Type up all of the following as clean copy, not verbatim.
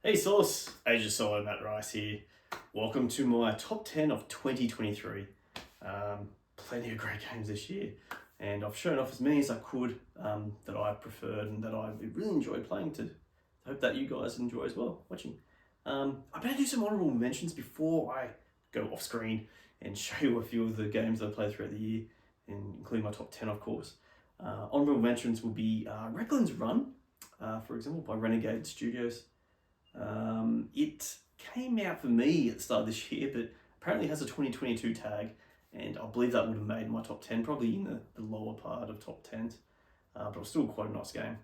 Hey Sauce, Asia Solo Matt Rice here. Welcome to my top 10 of 2023. Plenty of great games this year, and I've shown off as many as I could that I preferred and that I really enjoyed playing to. Hope that you guys enjoy as well watching. I better do some honorable mentions before I go off screen and show you a few of the games that I played throughout the year, and including my top 10, of course. Honorable mentions will be Recklin's Run, for example, by Renegade Studios. It came out for me at the start of this year, but apparently has a 2022 tag, and I believe that would have made my top 10, probably in the lower part of top 10s, but it was still quite a nice game.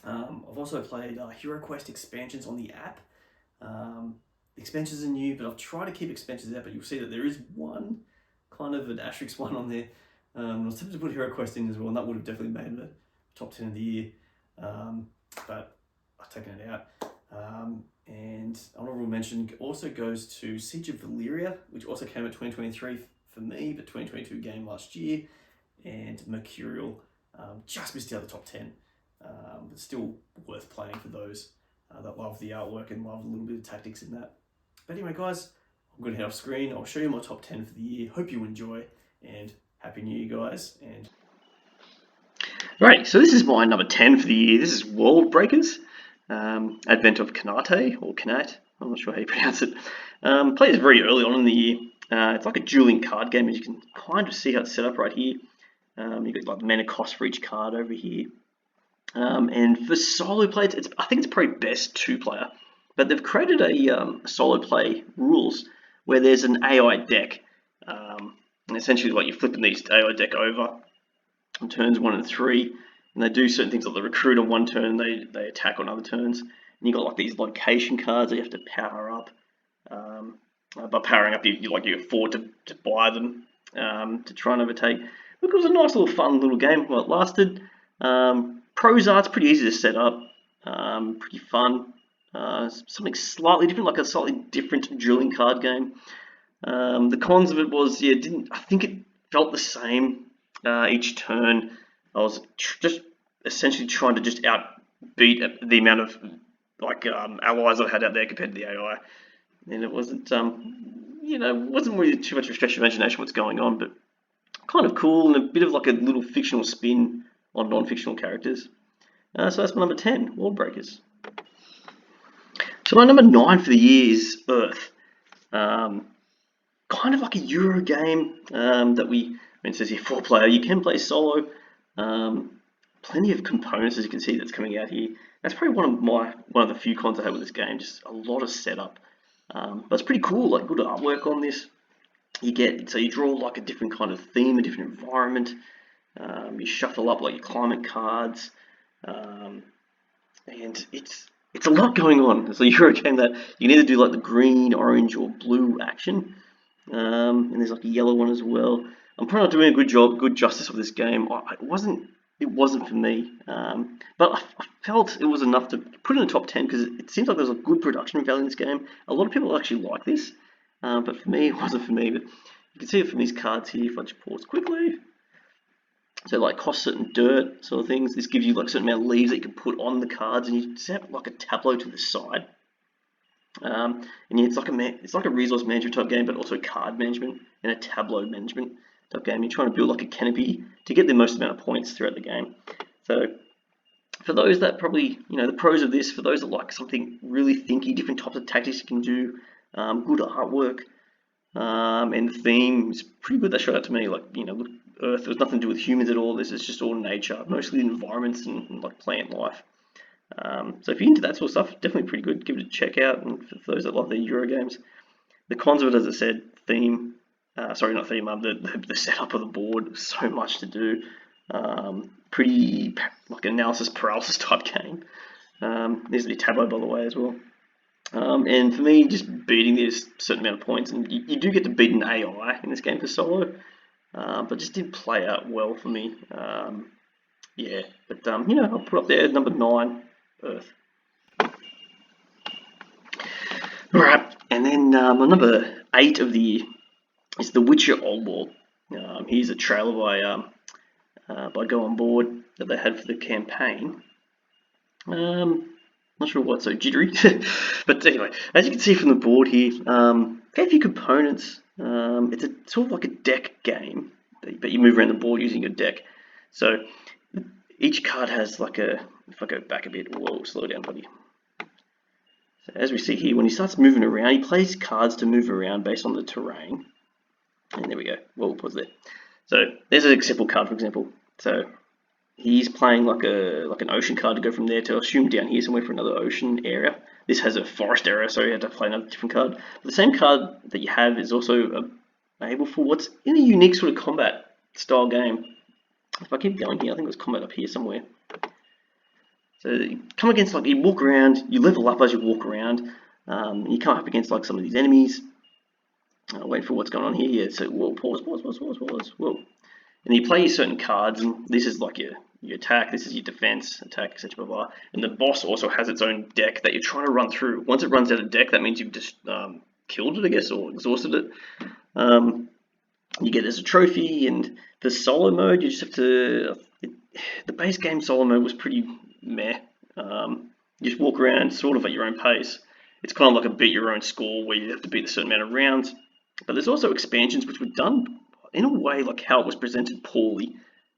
I've also played Hero Quest expansions on the app. Expansions are new, but I've tried to keep expansions out, but you'll see that there is one kind of an asterisk one on there. I was tempted to put Hero Quest in as well, and that would have definitely made the top 10 of the year, but I've taken it out. And honorable mention also goes to Siege of Valyria, which also came out 2023 for me, but 2022 game last year, and Mercurial just missed out the top 10, but still worth playing for those that love the artwork and love a little bit of tactics in that. But anyway, guys, I'm going to head off screen. I'll show you my top 10 for the year. Hope you enjoy, and Happy New Year, guys. And Right, so this is my number 10 for the year. This is World Breakers. Advent of Kanate, or Kanate, I'm not sure how you pronounce it. Played very early on in the year. It's like a dueling card game, as you can kind of see how it's set up right here. You've got like the mana cost for each card over here. And for solo play, I think it's probably best two-player. But they've created a solo play rules where there's an AI deck. And essentially, like you're flipping these AI deck over on turns 1 and 3. And they do certain things like they recruit on one turn, they attack on other turns. And you got like these location cards that you have to power up. By powering up, you afford to buy them to try and overtake. Look, it was a nice little fun little game while it lasted. Pros art's pretty easy to set up, pretty fun. Something slightly different, like a slightly different drilling card game. The cons of it was, I think it felt the same each turn. I was just essentially trying to just outbeat the amount of allies I had out there compared to the AI, and it wasn't wasn't really too much of a stretch of imagination what's going on, but kind of cool and a bit of like a little fictional spin on non-fictional characters. So that's my number 10, World Breakers. So my number 9 for the year is Earth. Kind of like a Euro game it says here 4-player. You can play solo. Plenty of components, as you can see, that's coming out here. That's probably one of the few cons I have with this game. Just a lot of setup, but it's pretty cool. Like good artwork on this. You draw like a different kind of theme, a different environment. You shuffle up like your climate cards, and it's a lot going on. It's a Euro game that you can either do like the green, orange, or blue action, and there's like a yellow one as well. I'm probably not doing a good justice of this game. It wasn't for me, but I felt it was enough to put in the top 10 because it seems like there's a good production value in this game. A lot of people actually like this, but for me, it wasn't for me. But you can see it from these cards here. If I just pause quickly, so like cost certain dirt sort of things. This gives you like a certain amount of leaves that you can put on the cards, and you set like a tableau to the side. And yeah, it's like a resource management type game, but also card management and a tableau management type game. You're trying to build like a canopy to get the most amount of points throughout the game. So for those that probably, the pros of this, for those that like something really thinky, different types of tactics you can do, good artwork, and the theme is pretty good. That showed out to me. Like, look, Earth, there's nothing to do with humans at all. This is just all nature, mostly environments and like plant life. So if you're into that sort of stuff, definitely pretty good. Give it a check out. And for those that love the Euro games, the cons of it, as I said, theme. Sorry, not theme. The setup of the board. So much to do. Pretty like analysis paralysis type game. Needs to be tableau, by the way, as well. And for me, just beating this certain amount of points, and you do get to beat an AI in this game for solo, but just didn't play out well for me. I'll put up there number 9. Earth. Alright, and then my number 8 of the year is The Witcher Old World. Here's a trailer by Go On Board that they had for the campaign. Not sure what's so jittery. But anyway, as you can see from the board here, a few components. It's sort of like a deck game, but you move around the board using your deck. So each card has like a, if I go back a bit, whoa, slow down, buddy. So as we see here, when he starts moving around, he plays cards to move around based on the terrain. And there we go. Whoa, pause there. So there's an simple card, for example. So he's playing like an ocean card to go from there to assume down here somewhere for another ocean area. This has a forest area, so you had to play another different card. But the same card that you have is also able for what's in a unique sort of combat style game. If I keep going here, I think there's combat up here somewhere. So you come against, like, you walk around, you level up as you walk around. You come up against like some of these enemies. Wait for what's going on here. Yeah, so whoa, pause. Whoa. And you play certain cards, and this is like your attack, this is your defense, attack, etc. Blah, blah. And the boss also has its own deck that you're trying to run through. Once it runs out of deck, that means you've just killed it, I guess, or exhausted it. You get it as a trophy, and the solo mode, you just have to. The base game solo mode was pretty meh. You just walk around sort of at your own pace. It's kind of like a beat your own score where you have to beat a certain amount of rounds. But there's also expansions which were done in a way like how it was presented poorly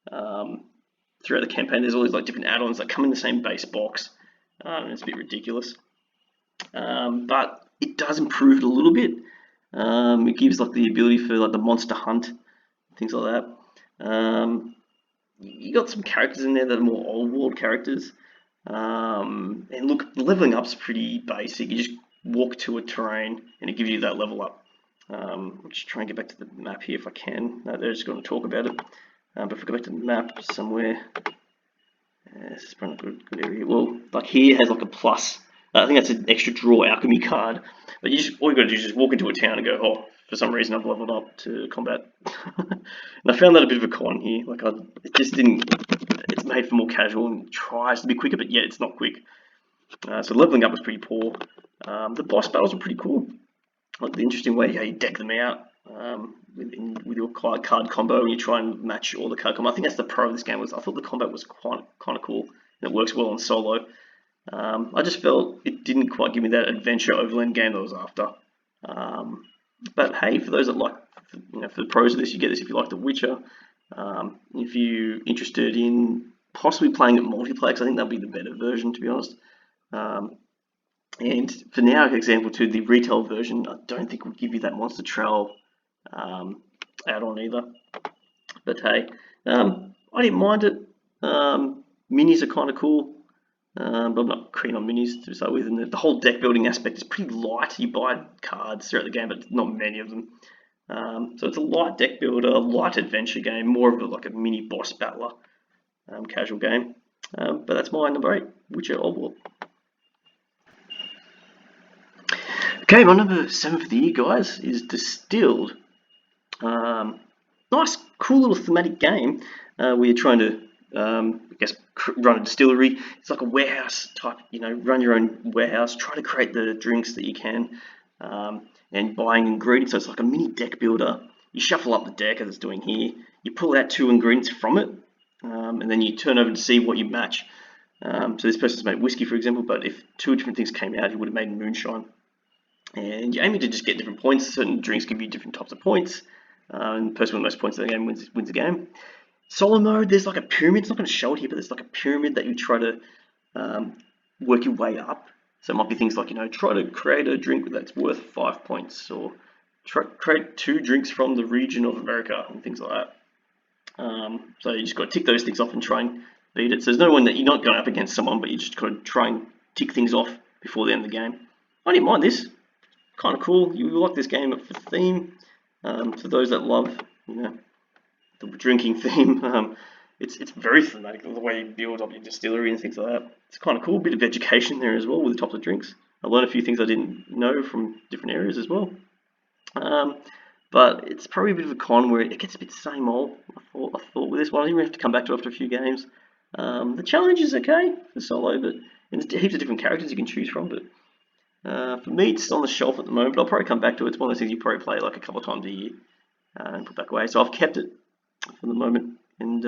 throughout the campaign. There's all these like different add-ons that come in the same base box, and it's a bit ridiculous. But it does improve it a little bit. It gives like the ability for like the monster hunt, things like that. You got some characters in there that are more old world characters. And look, leveling up's pretty basic. You just walk to a terrain and it gives you that level up. I'll just try and get back to the map here if I can. No, they're just going to talk about it. But if I go back to the map somewhere, this is probably a good area. Well, like here has like a plus. I think that's an extra draw alchemy card. But all you got to do is just walk into a town and go, oh, for some reason I've leveled up to combat. And I found that a bit of a con here. Like it just didn't. It's made for more casual and tries to be quicker, but yet it's not quick. So leveling up was pretty poor. The boss battles were pretty cool. Like the interesting way how you deck them out with your card combo, and you try and match all the card combo. I think that's the pro of this game. I thought the combat was kind of cool, and it works well on solo. I just felt it didn't quite give me that adventure overland game that I was after. But hey, for those that like, for the pros of this, you get this if you like The Witcher. If you're interested in possibly playing it multiplayer, because I think that'll be the better version, to be honest. And for now, for example, to the retail version, I don't think will give you that Monster Trail add-on either. But hey, I didn't mind it. Minis are kind of cool, but I'm not keen on minis to start with. And the whole deck building aspect is pretty light. You buy cards throughout the game, but not many of them. So it's a light deck builder, light adventure game, more of like a mini boss battler, casual game. But that's my number 8, Witcher Old War. Okay, my number 7 for the year, guys, is Distilled. Nice, cool little thematic game where you're trying to, run a distillery. It's like a warehouse type, run your own warehouse, try to create the drinks that you can, and buying ingredients. So it's like a mini deck builder. You shuffle up the deck as it's doing here. You pull out 2 ingredients from it, and then you turn over to see what you match. So this person's made whiskey, for example, but if 2 different things came out, he would have made moonshine. And you're aiming to just get different points. Certain drinks give you different types of points. And the person with the most points in the game wins the game. Solo mode, there's like a pyramid. It's not going to show it here, but there's like a pyramid that you try to work your way up. So it might be things like, try to create a drink that's worth 5 points, or create 2 drinks from the region of America, and things like that. So you just got to tick those things off and try and beat it. So there's no one that you're not going up against someone, but you just got to try and tick things off before the end of the game. I didn't mind this. Kind of cool. You like this game for the theme. For those that love, the drinking theme, it's very thematic. The way you build up your distillery and things like that. It's kind of cool. A bit of education there as well with the types of drinks. I learned a few things I didn't know from different areas as well. But it's probably a bit of a con where it gets a bit same old. I thought with this one, I didn't have to come back to it after a few games. The challenge is okay for solo, but there's heaps of different characters you can choose from. But for me, it's on the shelf at the moment, but I'll probably come back to it. It's one of those things you probably play like a couple of times a year and put back away. So I've kept it for the moment, and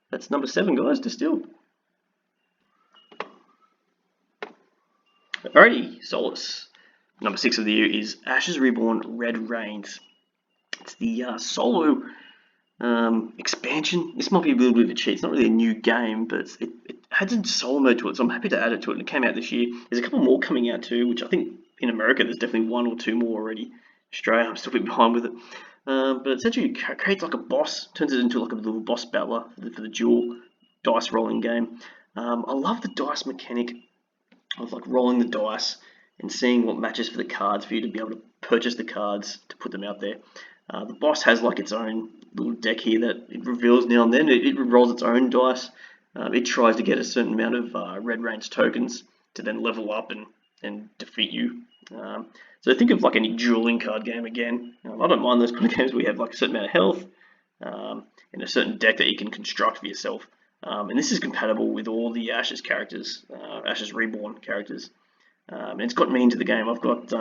that's number 7, guys, Distilled. Alrighty, Solace. Number 6 of the year is Ashes Reborn Red Rains. It's the solo expansion. This might be a little bit of a cheat. It's not really a new game, but it had a solo mode to it, so I'm happy to add it to it. And it came out this year. There's a couple more coming out too, which I think in America there's definitely 1 or 2 more already. Australia, I'm still a bit behind with it. But essentially, it creates like a boss, turns it into like a little boss battler for the dual dice rolling game. I love the dice mechanic of like rolling the dice and seeing what matches for the cards for you to be able to purchase the cards to put them out there. The boss has like its own little deck here that it reveals now and then. It rolls its own dice. It tries to get a certain amount of red range tokens to then level up and defeat you. So think of like any dueling card game again. I don't mind those kind of games where you have like a certain amount of health and a certain deck that you can construct for yourself. And this is compatible with all the Ashes characters, Ashes Reborn characters. And it's got me into the game. I've got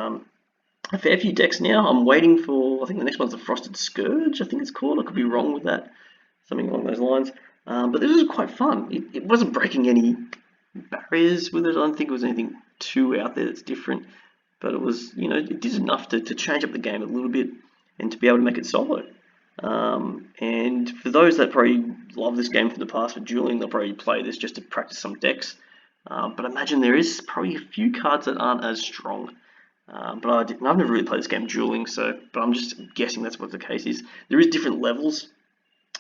a fair few decks now. I'm waiting for, I think the next one's the Frosted Scourge, I think it's called. I could be wrong with that. Something along those lines. But this was quite fun. It wasn't breaking any barriers with it. I don't think it was anything too out there that's different. But it was, it did enough to change up the game a little bit and to be able to make it solo. And for those that probably love this game from the past for dueling, they'll probably play this just to practice some decks. But I imagine there is probably a few cards that aren't as strong. But I've never really played this game dueling, but I'm just guessing that's what the case is. There is different levels.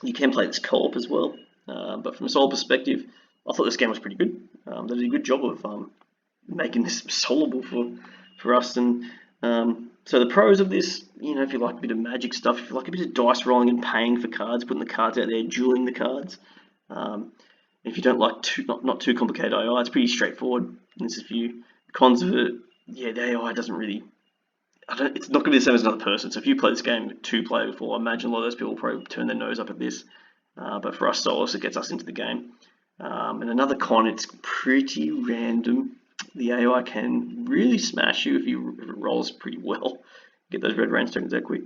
You can play this co-op as well. But from a solo perspective, I thought this game was pretty good. They did a good job of making this soloable for us. And so the pros of this, if you like a bit of magic stuff, if you like a bit of dice rolling and paying for cards, putting the cards out there, dueling the cards. If you don't like not too complicated AI, it's pretty straightforward. And there's a few cons of it. Yeah, the AI doesn't really. It's not going to be the same as another person. So if you play this game 2-player before, I imagine a lot of those people will probably turn their nose up at this. But for us Soloists, it gets us into the game. And another con, it's pretty random. The AI can really smash you if it rolls pretty well. Get those red rains tokens out quick.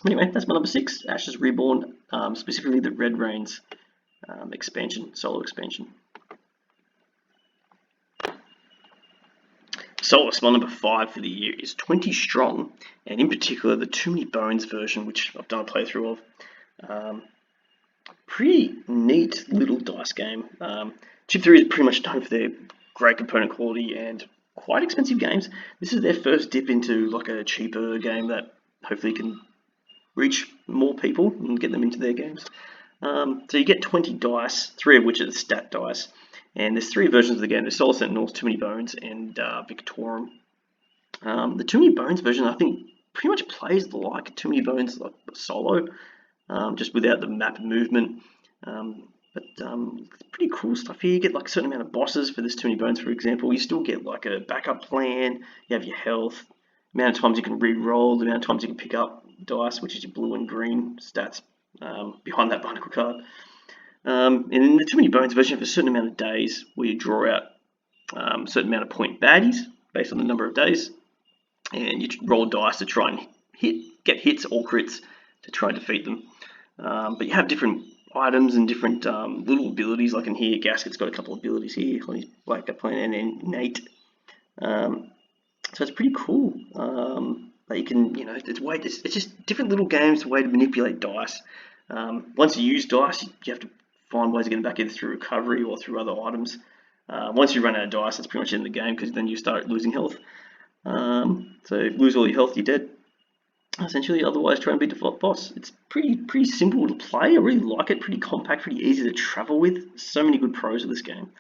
Anyway, that's my number 6, Ashes Reborn, specifically the Red Rains expansion, solo expansion. Soloists, my number 5 for the year is 20 Strong, and in particular the Too Many Bones version, which I've done a playthrough of. Pretty neat little dice game. Chip 3 is pretty much known for their great component quality and quite expensive games. This is their first dip into like a cheaper game that hopefully can reach more people and get them into their games. So you get 20 dice, 3 of which are the stat dice. And there's 3 versions of the game. There's Solar Sentinels, Too Many Bones, and Victorum. The Too Many Bones version, I think, pretty much plays like Too Many Bones like solo, just without the map movement. But it's pretty cool stuff here. You get like a certain amount of bosses for this Too Many Bones, for example. You still get like a backup plan. You have your health, the amount of times you can re-roll, the amount of times you can pick up dice, which is your blue and green stats behind that barnacle card. And in the Too Many Bones version, for a certain amount of days, where you draw out a certain amount of point baddies based on the number of days, and you roll dice to try and get hits or crits to try and defeat them. But you have different items and different little abilities, like in here, Gasket's got a couple of abilities here on his backup plan and innate. So it's pretty cool. That you can, it's just different little games, a way to manipulate dice. Once you use dice, you have to find ways of getting back either through recovery or through other items. Once you run out of dice, that's pretty much in the game because then you start losing health. So if you lose all your health, you're dead. Essentially, otherwise try and beat the boss. It's pretty simple to play. I really like it. Pretty compact, pretty easy to travel with. So many good pros of this game.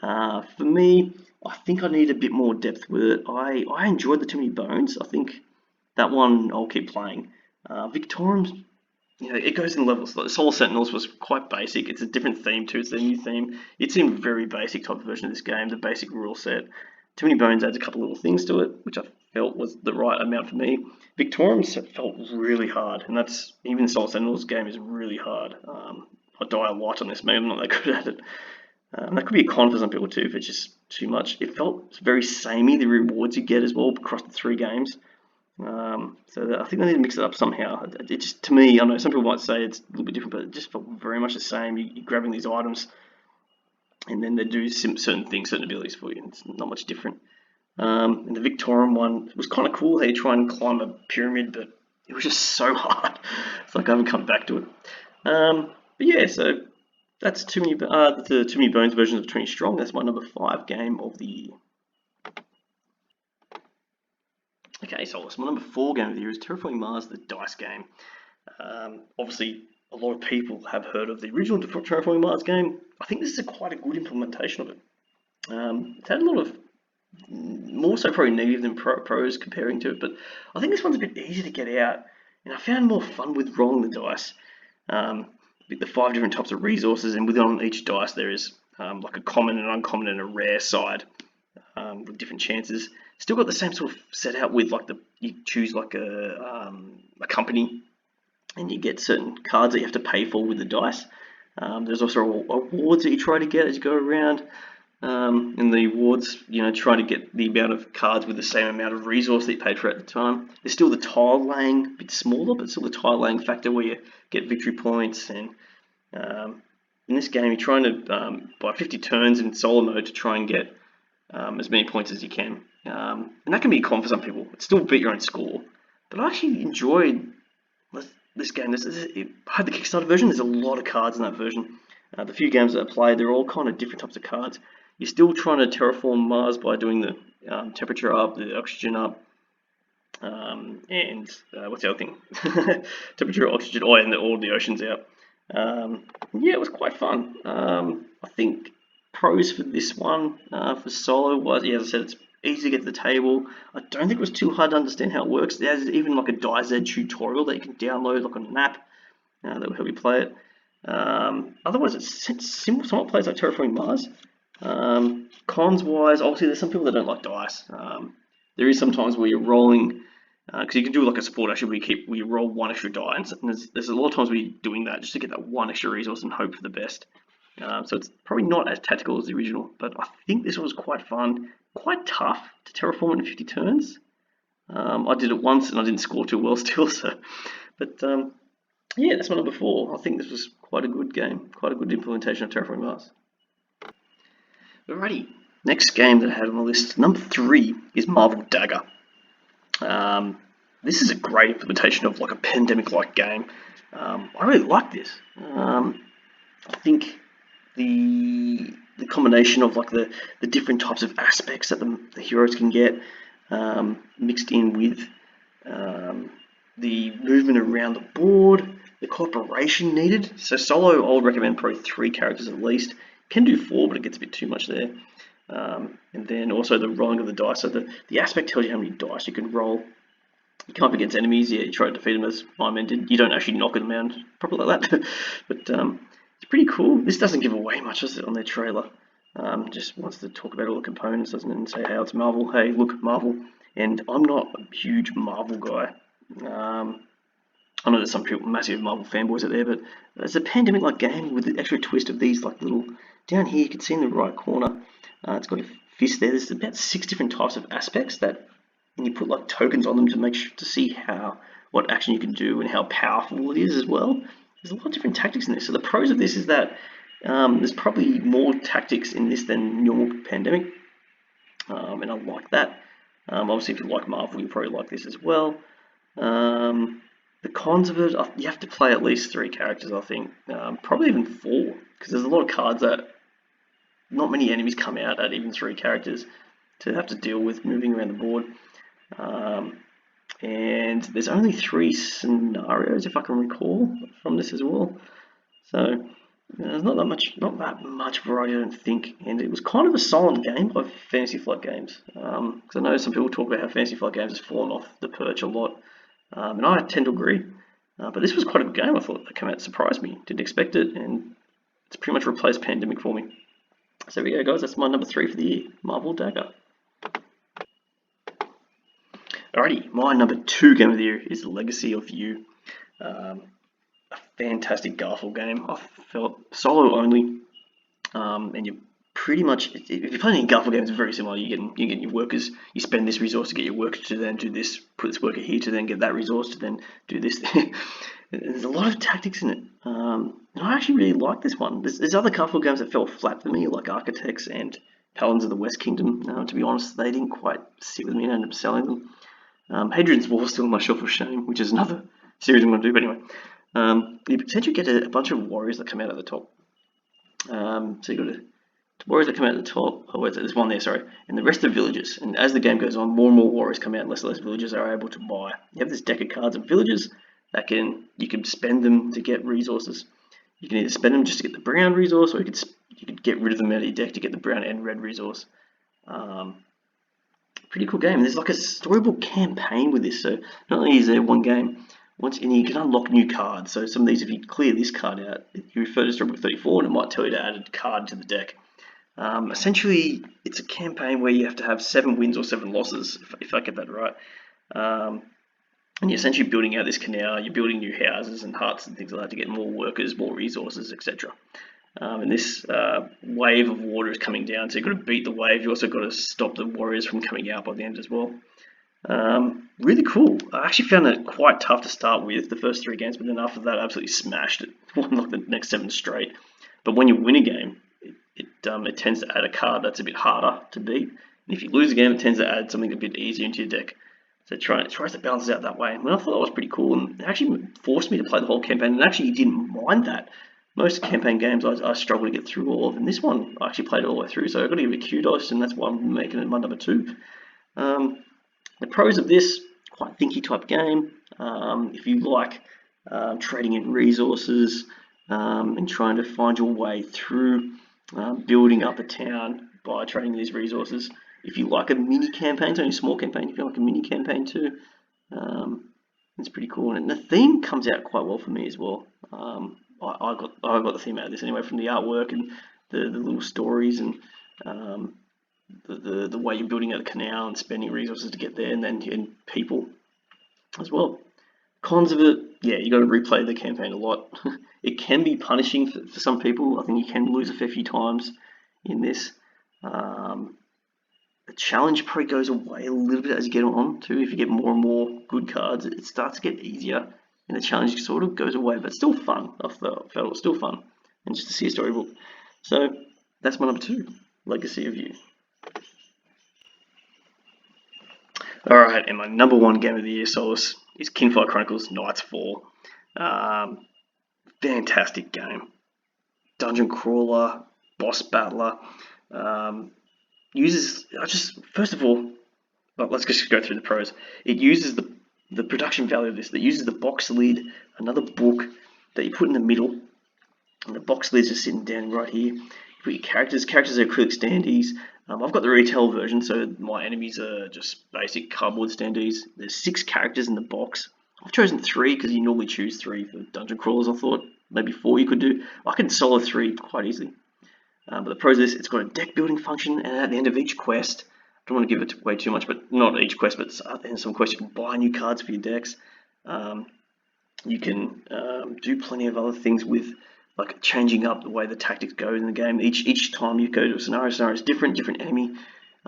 For me, I think I need a bit more depth with it. I enjoyed the Too Many Bones. I think that one I'll keep playing. Victorum's, it goes in levels. Like Solar Sentinels was quite basic. It's a different theme too. It's their new theme. It seemed very basic type of version of this game. The basic rule set. Too Many Bones adds a couple little things to it, which I felt was the right amount for me. Victorum's felt really hard, and that's even Solar Sentinels game is really hard. I die a lot on this. Maybe I'm not that good at it. That could be a con for some people too, if it's just too much. It felt very samey, the rewards you get as well across the 3 games. So I think I need to mix it up somehow. It just, to me, I know some people might say it's a little bit different, but it just felt very much the same. You're grabbing these items, and then they do certain things, certain abilities for you. It's not much different. And the Victorian one was kind of cool. How you try and climb a pyramid, but it was just so hard. It's like I haven't come back to it. But yeah, so that's the Too Many Bones version of 20 Strong. That's my number 5 game of the year. Okay, Solace. My number 4 game of the year is Terraforming Mars, the dice game. Obviously, a lot of people have heard of the original Terraforming Mars game. I think this is quite a good implementation of it. It's had a lot of, more so probably negative than pros comparing to it, but I think this one's a bit easier to get out, and I found more fun with rolling the dice. With the 5 different types of resources, and within each dice there is like a common, an uncommon, and a rare side with different chances. Still got the same sort of set out with like you choose like a company, and you get certain cards that you have to pay for with the dice. There's also awards that you try to get as you go around. And the awards, try to get the amount of cards with the same amount of resource that you paid for at the time. There's still the tile laying, a bit smaller, but still the tile laying factor where you get victory points. And in this game, you're trying to, by 50 turns in solo mode, to try and get as many points as you can. And that can be con for some people. It's still beat your own score. But I actually enjoyed this game. I had the Kickstarter version. There's a lot of cards in that version. The few games that I played, they're all kind of different types of cards. You're still trying to terraform Mars by doing the temperature up, the oxygen up, and what's the other thing? Temperature, oxygen, and all the oceans out. Yeah, it was quite fun. I think pros for this one, for solo, was, as I said, it's easy to get to the table. I don't think it was too hard to understand how it works. There's even like a d.a.g.g.e.r tutorial that you can download like on an app that will help you play it. Otherwise, it's simple. Somewhat plays like Terraforming Mars. Cons wise, obviously there's some people that don't like dice. There is sometimes where you're rolling, because you can do like a support action where you roll one extra die, and there's a lot of times where you're doing that just to get that one extra resource and hope for the best. So it's probably not as tactical as the original, but I think this was quite fun, quite tough to terraform in 50 turns. I did it once and I didn't score too well still, but yeah, that's my number 4. I think this was quite a good game, quite a good implementation of Terraforming Mars. Alrighty, next game that I had on the list, number 3, is Marvel Dagger. This is a great implementation of like a pandemic-like game. I really like this. I think the combination of like the different types of aspects that the heroes can get, mixed in with the movement around the board, the cooperation needed. So solo, I would recommend probably 3 characters at least. Can do 4, but it gets a bit too much there. And then also the rolling of the dice. So the aspect tells you how many dice you can roll. You come up against enemies, you try to defeat them as my men did. You don't actually knock them around properly like that. But it's pretty cool. This doesn't give away much, does it, on their trailer? Just wants to talk about all the components, doesn't it? And say, hey, it's Marvel. Hey, look, Marvel. And I'm not a huge Marvel guy. I know there's some people, massive Marvel fanboys out there, but it's a pandemic-like game with the extra twist of these like little, down here you can see in the right corner, it's got a fist there. There's about 6 different types of aspects that, and you put like tokens on them to make sure to see what action you can do and how powerful it is as well. There's a lot of different tactics in this. So the pros of this is that there's probably more tactics in this than normal pandemic, and I like that. Obviously, if you like Marvel, you probably like this as well. The cons of it, you have to play at least 3 characters, I think. Probably even 4, because there's a lot of cards that not many enemies come out at even 3 characters to have to deal with moving around the board. And there's only 3 scenarios, if I can recall, from this as well. So there's not that much variety, I don't think. And it was kind of a silent game by Fantasy Flight Games, because I know some people talk about how Fantasy Flight Games has fallen off the perch a lot. And I tend to agree, but this was quite a good game. I thought it came out, surprised me, didn't expect it, and it's pretty much replaced Pandemic for me. So there we go, guys. That's my number 3 for the year, Marvel Dagger. Alrighty, my number 2 game of the year is Legacy of You. A fantastic Garfield game. I felt solo only, and you pretty much, if you're playing in Garfield games, it's very similar. You get your workers, you spend this resource to get your worker to then do this, put this worker here to then get that resource to then do this. There's a lot of tactics in it. And I actually really like this one. There's other Garfield games that fell flat for me, like Architects and Paladins of the West Kingdom. To be honest, they didn't quite sit with me and I ended up selling them. Hadrian's Wall still on my shelf of shame, which is another series I'm going to do, but anyway. You potentially get a bunch of warriors that come out at the top. So you've got warriors that come out at the top. Oh, there's one there, sorry. And the rest are villages. And as the game goes on, more and more warriors come out, and less villagers are able to buy. You have this deck of cards of villages that you can spend them to get resources. You can either spend them just to get the brown resource, or you could get rid of them out of your deck to get the brown and red resource. Pretty cool game. And there's like a storybook campaign with this, so not only is there one game, and you can unlock new cards. So some of these, if you clear this card out, you refer to storybook 34, and it might tell you to add a card to the deck. Essentially, it's a campaign where you have to have 7 wins or 7 losses, if I get that right. And you're essentially building out this canal, you're building new houses and huts and things like that to get more workers, more resources, etc. And this wave of water is coming down, so you've got to beat the wave. You also got to stop the warriors from coming out by the end as well. Really cool. I actually found it quite tough to start with the first 3 games, but then after that, I absolutely smashed it. Won like the next 7 straight. But when you win a game, it tends to add a card that's a bit harder to beat. And if you lose a game, it tends to add something a bit easier into your deck. So it tries to balance it out that way. And I thought that was pretty cool, and it actually forced me to play the whole campaign, and actually didn't mind that. Most campaign games I struggle to get through all of, and this one I actually played it all the way through, so I've got to give it kudos, and that's why I'm making it my number 2. The pros of this, quite thinky type game. If you like trading in resources and trying to find your way through building up a town by trading these resources. If you like a mini campaign, it's only a small campaign, if you like a mini campaign too, it's pretty cool. And the theme comes out quite well for me as well. I got the theme out of this anyway, from the artwork and the little stories and the way you're building out the canal and spending resources to get there, and then people as well. Cons of it, yeah, you got to replay the campaign a lot. It can be punishing for some people. I think you can lose a fair few times in this. The challenge probably goes away a little bit as you get on too. If you get more and more good cards, it starts to get easier, and the challenge sort of goes away, but still fun. I felt it was still fun, and just to see a storybook. So that's my number 2, Legacy of You. Alright, and my number 1 game of the year, Solace, is Kyr Chronicles Knights Fall. Fantastic game. Dungeon crawler, boss battler. First of all, let's just go through the pros. It uses the production value of this. It uses the box lid, another book that you put in the middle, and the box lid's just sitting down right here. You put your characters. Characters are acrylic standees. I've got the retail version, so my enemies are just basic cardboard standees. There's 6 characters in the box. I've chosen 3 because you normally choose 3 for dungeon crawlers. I thought maybe 4 you could do. I can solo 3 quite easily. But the pros of this, it's got a deck building function, and at the end of each quest, I don't want to give it away too much, but not each quest, but at the end of some quests, you can buy new cards for your decks. You can do plenty of other things with, like changing up the way the tactics go in the game. Each time you go to a scenario is different enemy.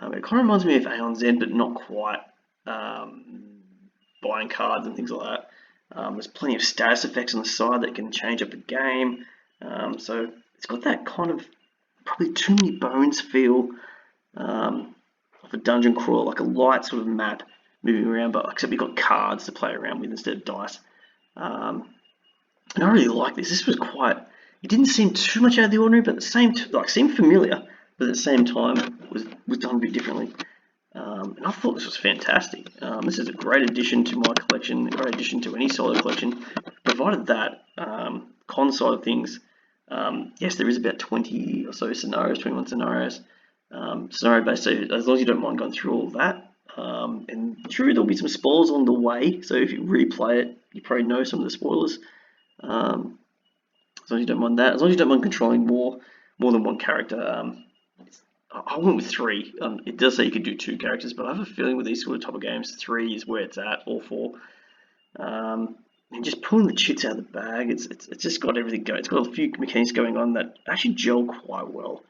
It kind of reminds me of Aeon Z, but not quite. Buying cards and things like that. There's plenty of status effects on the side that can change up the game. So it's got that kind of probably Too Many Bones feel of a dungeon crawl, like a light sort of map moving around, but except you've got cards to play around with instead of dice. And I really like this. This was quite. It didn't seem too much out of the ordinary, but at the same seemed familiar, but at the same time was done a bit differently. And I thought this was fantastic. This is a great addition to my collection, a great addition to any solo collection, provided that con side of things. Yes, there is about 20 or so scenarios, 21 scenarios, scenario based, so as long as you don't mind going through all of that. And true, there'll be some spoilers on the way, so if you replay it, you probably know some of the spoilers. As long as you don't mind that, as long as you don't mind controlling more than one character. I went with 3. It does say you could do 2 characters, but I have a feeling with these sort of type of games, 3 is where it's at, or 4. And just pulling the chits out of the bag, it's just got everything going. It's got a few mechanics going on that actually gel quite well.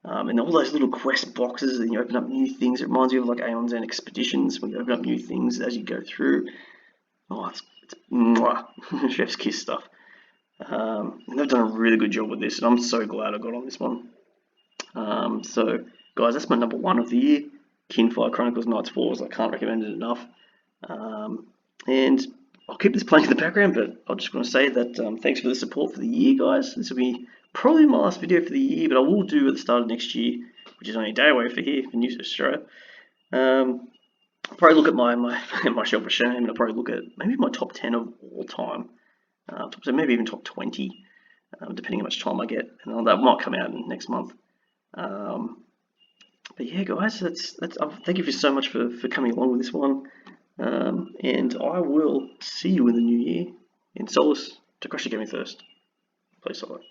And all those little quest boxes, and you open up new things. It reminds me of like Aeon Zen Expeditions, when you open up new things as you go through. Oh, it's mwah, chef's kiss stuff. And they've done a really good job with this, and I'm so glad I got on this one. So guys, that's my number 1 of the year. Kyr Chronicles Knights Wars. I can't recommend it enough. And I'll keep this playing in the background, but I just want to say that thanks for the support for the year, guys. This will be probably my last video for the year, but I will do at the start of next year, which is only a day away for here in New Australia. I'll probably look at my shelf of shame, and I'll probably look at maybe my top 10 of all time, maybe even top 20, depending how much time I get, and that might come out next month. But yeah, guys, that's thank you so much for coming along with this one, and I will see you in the new year in Solace to crush your gaming thirst. Play solo.